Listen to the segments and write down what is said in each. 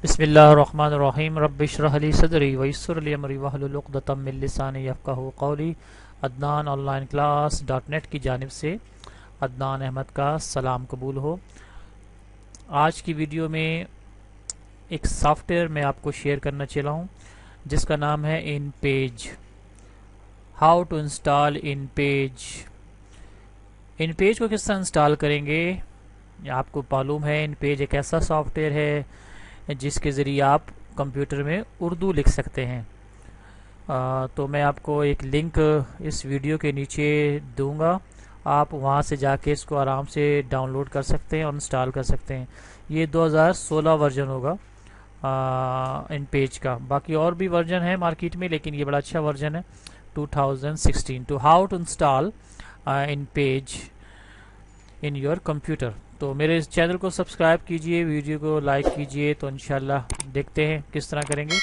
बिस्मिल्लाहिर्रहमानिर्रहीम रब्बिश्रह ली सदरी वयस्सिर ली अमरी वहलुल उक़दतम मिन लिसानी यफ़क़हू क़ौली। अदनान ऑनलाइन क्लास .नेट की जानिब से अदनान अहमद का सलाम कबूल हो। आज की वीडियो में एक सॉफ्टवेयर मैं आपको शेयर करना चला हूँ जिसका नाम है InPage. How to install InPage. InPage को किस तरह इंस्टॉल करेंगे, आपको मालूम है इन पेज एक ऐसा सॉफ्टवेयर है जिसके ज़रिए आप कंप्यूटर में उर्दू लिख सकते हैं। तो मैं आपको एक लिंक इस वीडियो के नीचे दूंगा, आप वहां से जाके इसको आराम से डाउनलोड कर सकते हैं और इंस्टॉल कर सकते हैं। ये 2016 वर्जन होगा इन पेज का। बाकी और भी वर्जन है मार्केट में, लेकिन ये बड़ा अच्छा वर्जन है 2016। To how to install InPage in your computer. तो मेरे इस चैनल को सब्सक्राइब कीजिए, वीडियो को लाइक कीजिए। तो इंशाल्लाह देखते हैं किस तरह करेंगे।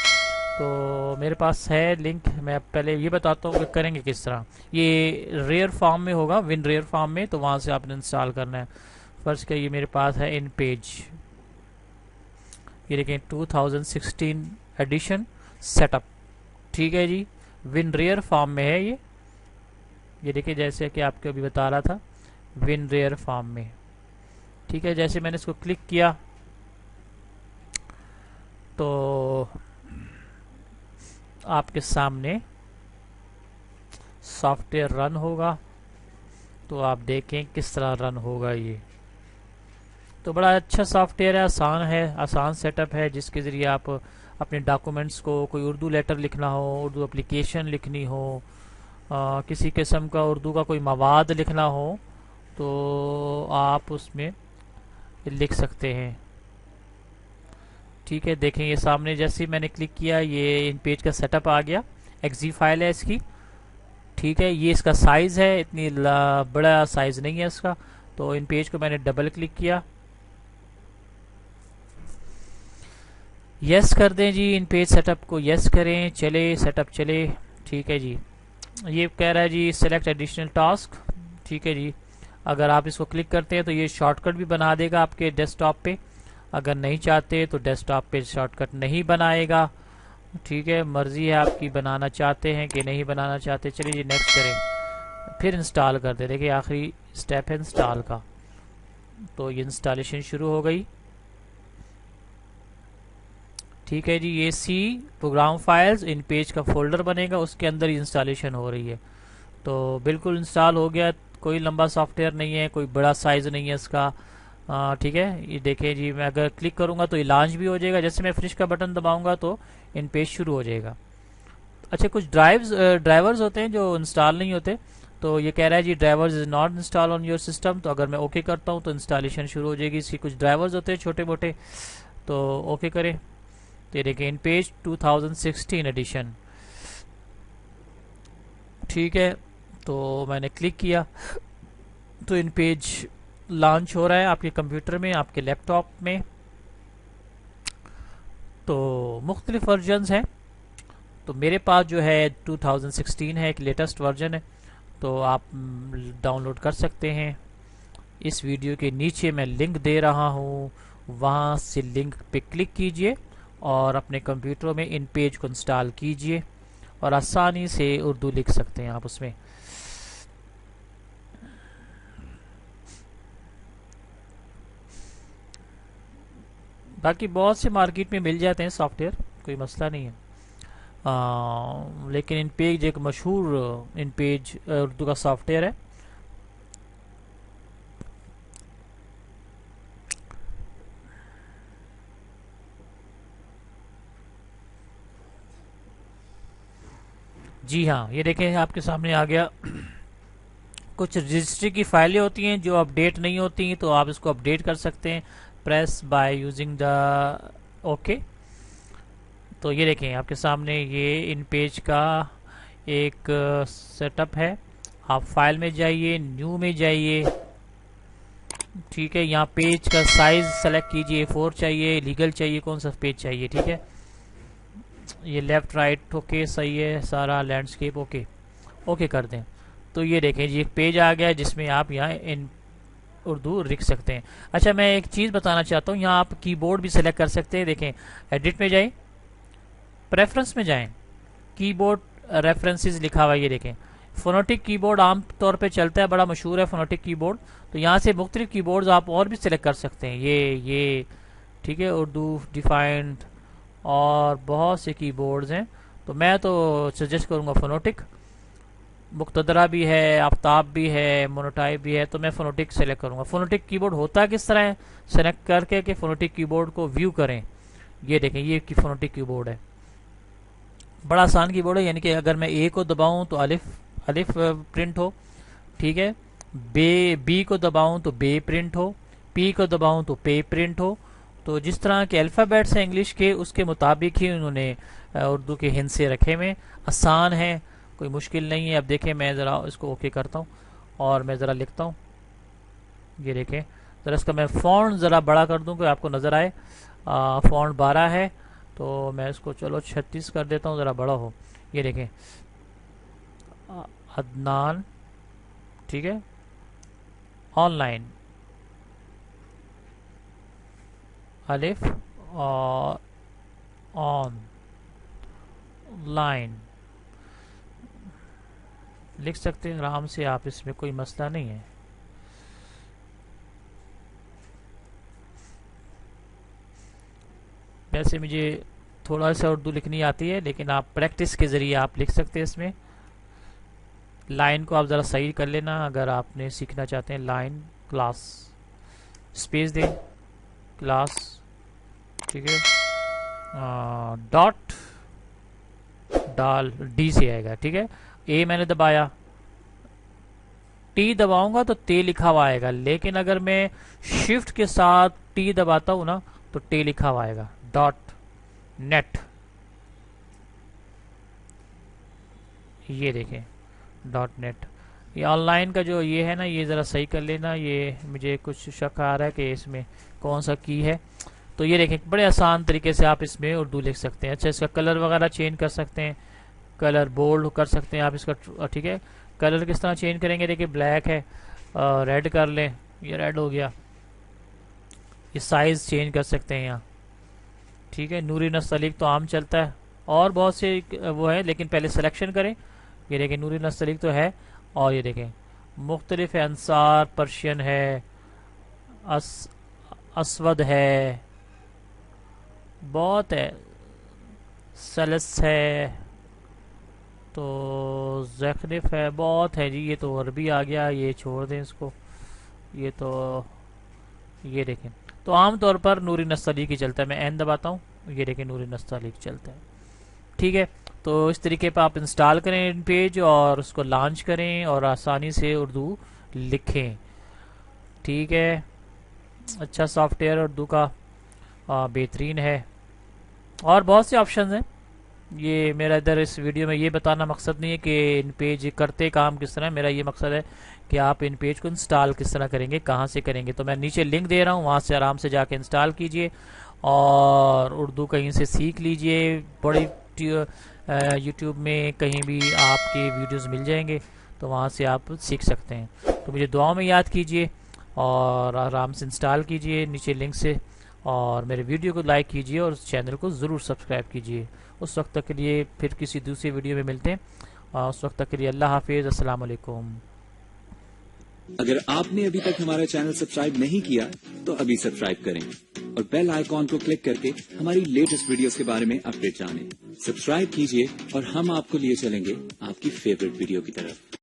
तो मेरे पास है लिंक, मैं पहले ये बताता हूँ कि करेंगे किस तरह। ये रेयर फॉर्म में होगा, विन रेयर फॉर्म में, तो वहाँ से आपने इंस्टॉल करना है। फर्स्ट का ये मेरे पास है इन पेज, ये देखें 2016 एडिशन सेटअप, ठीक है जी। विन रेयर फॉर्म में है ये देखिए, जैसे कि आपको अभी बता रहा था विन रेयर फॉर्म में, ठीक है। जैसे मैंने इसको क्लिक किया तो आपके सामने सॉफ्टवेयर रन होगा। तो आप देखें किस तरह रन होगा ये। तो बड़ा अच्छा सॉफ्टवेयर है, आसान सेटअप है, जिसके ज़रिए आप अपने डॉक्यूमेंट्स को, कोई उर्दू लेटर लिखना हो, उर्दू एप्लीकेशन लिखनी हो, किसी किस्म का उर्दू का कोई मवाद लिखना हो, तो आप उसमें लिख सकते हैं, ठीक है। देखें ये सामने जैसे ही मैंने क्लिक किया ये इन पेज का सेटअप आ गया। एक्जी फाइल है इसकी, ठीक है। ये इसका साइज है, इतनी बड़ा साइज नहीं है इसका। तो इन पेज को मैंने डबल क्लिक किया, यस कर दें जी। इन पेज सेटअप को यस करें, चले सेटअप चले, ठीक है जी। ये कह रहा है जी सेलेक्ट एडिशनल टास्क, ठीक है जी। अगर आप इसको क्लिक करते हैं तो ये शॉर्टकट भी बना देगा आपके डेस्कटॉप पे। अगर नहीं चाहते तो डेस्कटॉप पे शॉर्टकट नहीं बनाएगा, ठीक है। मर्जी है आपकी, बनाना चाहते हैं कि नहीं बनाना चाहते। चलिए जी नेक्स्ट करें, फिर इंस्टॉल कर दे। देखिए आखिरी स्टेप है इंस्टॉल का। तो ये इंस्टॉलेशन शुरू हो गई, ठीक है जी। ये C program files InPage का फोल्डर बनेगा, उसके अंदर इंस्टॉलेशन हो रही है। तो बिल्कुल इंस्टॉल हो गया। कोई लंबा सॉफ्टवेयर नहीं है, कोई बड़ा साइज नहीं है इसका, ठीक है। ये देखें जी, मैं अगर क्लिक करूंगा तो ये लॉन्च भी हो जाएगा। जैसे मैं फिनिश का बटन दबाऊंगा तो इन पेज शुरू हो जाएगा। अच्छा, कुछ ड्राइवर्स होते हैं जो इंस्टॉल नहीं होते। तो ये कह रहा है जी drivers is not install on your system. तो अगर मैं ओके करता हूँ तो इंस्टॉलेशन शुरू हो जाएगी। इसकी कुछ ड्राइवर्स होते हैं छोटे मोटे, तो ओके करें। तो ये देखें इन पेज 2016 एडिशन, ठीक है। तो मैंने क्लिक किया तो इन पेज लॉन्च हो रहा है आपके कंप्यूटर में, आपके लैपटॉप में। तो मुख्तलिफ वर्जन्स हैं। तो मेरे पास जो है 2016 है, एक लेटेस्ट वर्जन है। तो आप डाउनलोड कर सकते हैं। इस वीडियो के नीचे मैं लिंक दे रहा हूँ, वहाँ से लिंक पे क्लिक कीजिए और अपने कंप्यूटर में इन पेज को इंस्टॉल कीजिए और आसानी से उर्दू लिख सकते हैं आप उसमें। बाकी बहुत से मार्केट में मिल जाते हैं सॉफ्टवेयर, कोई मसला नहीं है। लेकिन इन पेज एक मशहूर इन पेज उर्दू का सॉफ्टवेयर है। जी हाँ, ये देखें आपके सामने आ गया। कुछ रजिस्ट्री की फाइलें होती हैं जो अपडेट नहीं होती, तो आप इसको अपडेट कर सकते हैं press by using the okay. तो ये देखें आपके सामने ये इन पेज का एक सेटअप है। आप फाइल में जाइए, न्यू में जाइए, ठीक है। यहाँ पेज का साइज सेलेक्ट कीजिए, 4 चाहिए, लीगल चाहिए, कौन सा पेज चाहिए, ठीक है। ये लेफ्ट राइट ओके सही है, सारा लैंडस्केप ओके, ओके कर दें। तो ये देखें जी एक पेज आ गया जिसमें आप यहाँ इन उर्दू लिख सकते हैं। अच्छा, मैं एक चीज़ बताना चाहता हूँ, यहाँ आप कीबोर्ड भी सेलेक्ट कर सकते हैं। देखें, एडिट में जाएं, प्रेफरेंस में जाएं, कीबोर्ड रेफरेंसेस लिखा हुआ है, ये देखें। फोनेटिक कीबोर्ड आम तौर पे चलता है, बड़ा मशहूर है फोनेटिक कीबोर्ड। तो यहाँ से मुख्तलिफ कीबोर्ड्स आप और भी सिलेक्ट कर सकते हैं, ये ठीक है, उर्दू डिफाइंड, और बहुत से कीबोर्ड्स हैं। तो मैं तो सजेस्ट करूँगा फोनेटिक। मुक्तदरा भी है, आफ्ताब भी है, मोनोटाइप भी है, तो मैं फोनेटिक सेलेक्ट करूँगा। फोनेटिक कीबोर्ड होता किस तरह है, सेलेक्ट करके कि फोनेटिक कीबोर्ड को व्यू करें। ये देखें, ये फोनेटिक कीबोर्ड है, बड़ा आसान कीबोर्ड है। यानी कि अगर मैं ए को दबाऊं तो अलिफ अलिफ प्रिंट हो, ठीक है। बी को दबाऊं तो बे प्रिंट हो, पी को दबाऊं तो पे प्रिंट हो। तो जिस तरह के अल्फ़ाबेट्स हैं इंग्लिश के, उसके मुताबिक ही उन्होंने उर्दू के हिंसे रखे हुए। आसान है, कोई मुश्किल नहीं है। अब देखें, मैं ज़रा इसको ओके करता हूँ और मैं ज़रा लिखता हूँ। ये देखें, ज़रा इसका मैं फ़ॉन्ट ज़रा बड़ा कर दूँ कि आपको नज़र आए। फ़ॉन्ट 12 है, तो मैं इसको चलो 36 कर देता हूँ, ज़रा बड़ा हो। ये देखें, अदनान, ठीक है, ऑनलाइन, अलिफ और ऑन लाइन लिख सकते हैं आराम से आप, इसमें कोई मसला नहीं है। वैसे मुझे थोड़ा सा उर्दू लिखनी आती है, लेकिन आप प्रैक्टिस के ज़रिए आप लिख सकते हैं। इसमें लाइन को आप ज़रा सही कर लेना, अगर आपने सीखना चाहते हैं। लाइन, क्लास, स्पेस दें, क्लास, ठीक है, डॉट डाल, डी से आएगा, ठीक है। ए मैंने दबाया, टी दबाऊंगा तो ते लिखा हुआ आएगा, लेकिन अगर मैं शिफ्ट के साथ टी दबाता हूं ना, तो टे लिखा हुआ आएगा। डॉट नेट, ये देखें, डॉट नेट। ये ऑनलाइन का जो ये है ना, ये ज़रा सही कर लेना। ये मुझे कुछ शक आ रहा है कि इसमें कौन सा की है। तो ये देखें, बड़े आसान तरीके से आप इसमें उर्दू लिख सकते हैं। अच्छा, इसका कलर वगैरह चेंज कर सकते हैं, कलर बोल्ड कर सकते हैं आप इसका, ठीक है। कलर किस तरह चेंज करेंगे, देखिए ब्लैक है, रेड कर लें, ये रेड हो गया। ये साइज़ चेंज कर सकते हैं यहाँ, ठीक है। नूरी नस्तलीक तो आम चलता है, और बहुत से वो है, लेकिन पहले सिलेक्शन करें। ये देखें, नूरी नस्तलीक तो है, और ये देखें मुख्तलिफ अंसार, पर्शियन है, असवद है, बहुत है, सलस है, तो ज़खरिफ है, बहुत है जी। ये तो अरबी आ गया, ये छोड़ दें इसको। ये तो ये देखें, तो आम तौर पर नूरी नस्तलीक ही चलता है। मैं एन दबाता हूँ, ये देखें, नूरी नस्तलीक चलता है, ठीक है। तो इस तरीके पर आप इंस्टॉल करें इन पेज, और उसको लॉन्च करें और आसानी से उर्दू लिखें, ठीक है। अच्छा सॉफ्टवेयर उर्दू का बेहतरीन है, और बहुत से ऑप्शन हैं। ये मेरा इधर इस वीडियो में ये बताना मकसद नहीं है कि इन पेज करते काम किस तरह। मेरा ये मकसद है कि आप इन पेज को इंस्टॉल किस तरह करेंगे, कहाँ से करेंगे। तो मैं नीचे लिंक दे रहा हूँ, वहाँ से आराम से जाके इंस्टॉल कीजिए और उर्दू कहीं से सीख लीजिए। बड़ी यूट्यूब में कहीं भी आपके वीडियोस मिल जाएंगे, तो वहाँ से आप सीख सकते हैं। तो मुझे दुआओं में याद कीजिए और आराम से इंस्टॉल कीजिए नीचे लिंक से, और मेरे वीडियो को लाइक कीजिए और उस चैनल को ज़रूर सब्सक्राइब कीजिए। उस वक्त तक के लिए फिर किसी दूसरे वीडियो में मिलते हैं। उस वक्त तक के लिए अल्लाह हाफिज़, अस्सलाम वालेकुम। अगर आपने अभी तक हमारा चैनल सब्सक्राइब नहीं किया तो अभी सब्सक्राइब करें और बेल आइकॉन को क्लिक करके हमारी लेटेस्ट वीडियोस के बारे में अपडेट जानें। सब्सक्राइब कीजिए और हम आपको लिए चलेंगे आपकी फेवरेट वीडियो की तरफ।